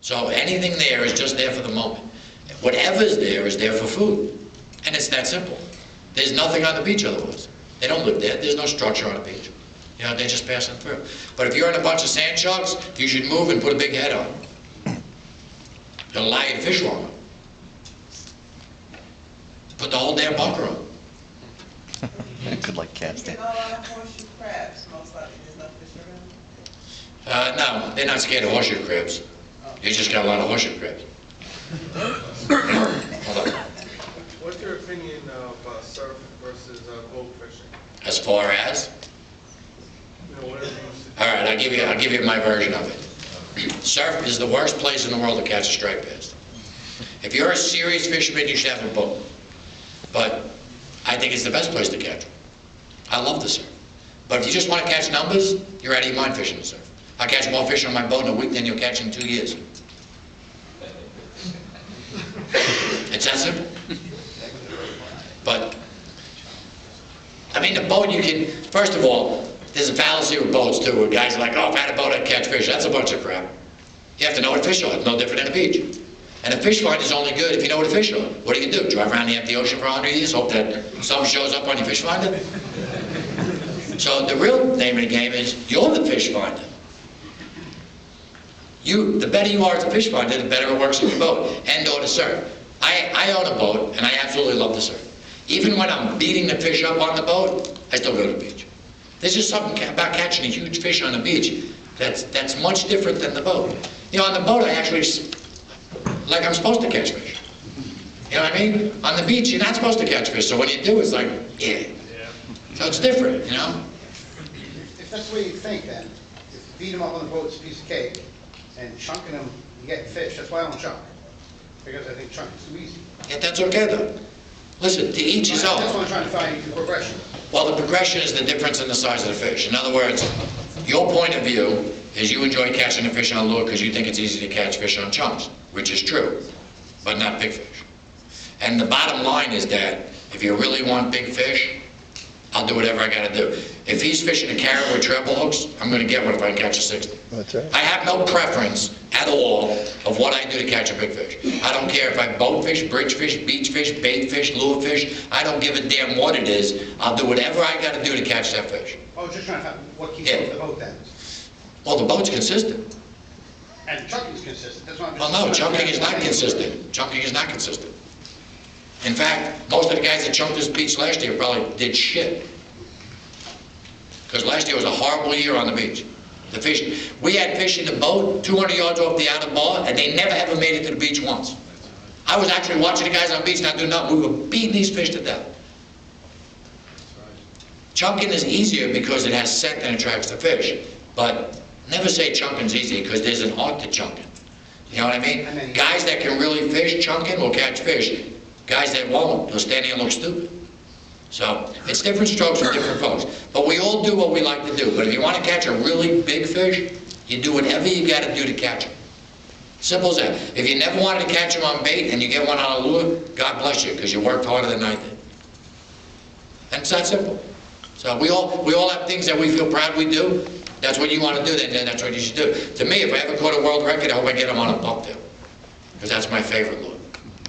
So anything there is just there for the moment. Whatever's there is there for food. And it's that simple. There's nothing on the beach otherwise. They don't live there. There's no structure on the beach. You know, they're just passing through. But if you're in a bunch of sand sharks, you should move and put a big head on. It'll allow you to fish longer. Put the whole damn bunker on. Good luck casting. You get a lot of horseshoe crabs, most likely. There's no fish around. No, they're not scared of horseshoe crabs. You just got a lot of horseshoe crabs. Hold on. What's your opinion of surf versus boat fishing? As far as? You know, whatever you All right, I'll give you my version of it. Surf is the worst place in the world to catch a striped bass. If you're a serious fisherman, you should have a boat. But I think it's the best place to catch them. I love the surf. But if you just want to catch numbers, you're out of your mind fishing the surf. I catch more fish on my boat in a week than you'll catch in 2 years. It's that simple. But, I mean, the boat you can, first of all, there's a fallacy with boats too, where guys are like, oh, if I had a boat, I'd catch fish. That's a bunch of crap. You have to know what fish are. It's no different than a beach. And a fish finder is only good if you know what a fish are. What do you do? Drive around the empty ocean for 100 years, hope that something shows up on your fish finder? So the real name of the game is, you're the fish finder. The better you are as a fish finder, the better it works in your boat. And or to surf. I own a boat, and I absolutely love to surf. Even when I'm beating the fish up on the boat, I still go to the beach. There's just something about catching a huge fish on the beach that's much different than the boat. You know, on the boat, I actually, like I'm supposed to catch fish. You know what I mean? On the beach, you're not supposed to catch fish, so when you do, it's like, yeah. So it's different, you know? If that's the way you think, then, if beat them up on the boat is a piece of cake, and chunking them, you get fish, that's why I don't chunk. Because I think chunking's too easy. Yeah, that's okay, though. Listen, to each his own. That's what I'm trying to find, the progression. Well, the progression is the difference in the size of the fish. In other words, your point of view is you enjoy catching a fish on a lure because you think it's easy to catch fish on chunks, which is true, but not big fish. And the bottom line is that if you really want big fish, I'll do whatever I gotta do. If he's fishing a carrot with treble hooks, I'm gonna get one if I can catch a 60. That's right. I have no preference at all of what I do to catch a big fish. I don't care if I boat fish, bridge fish, beach fish, bait fish, lure fish. I don't give a damn what it is. I'll do whatever I gotta do to catch that fish. I was just trying to find what keeps Yeah. up the boat then. Well, the boat's consistent. And chunking's consistent, that's what I'm Well, just... no, chunking is not consistent. Chunking is not consistent. In fact, most of the guys that chunked this beach last year probably did shit. Because last year was a horrible year on the beach. The fish, we had fish in the boat 200 yards off the outer bar, and they never ever made it to the beach once. I was actually watching the guys on the beach not doing nothing. We were beating these fish to death. Chunking is easier because it has scent and attracts the fish. But never say chunking's easy because there's an art to chunking. You know what I mean? Guys that can really fish chunking will catch fish. Guys that won't, they'll stand there and look stupid. So, it's different strokes for different folks. But we all do what we like to do. But if you want to catch a really big fish, you do whatever you got to do to catch him. Simple as that. If you never wanted to catch him on bait and you get one on a lure, God bless you, because you worked harder than I did. And it's that simple. So we all have things that we feel proud we do. That's what you want to do, then that's what you should do. To me, if I ever caught a world record, I hope I get him on a bucktail. Because that's my favorite lure.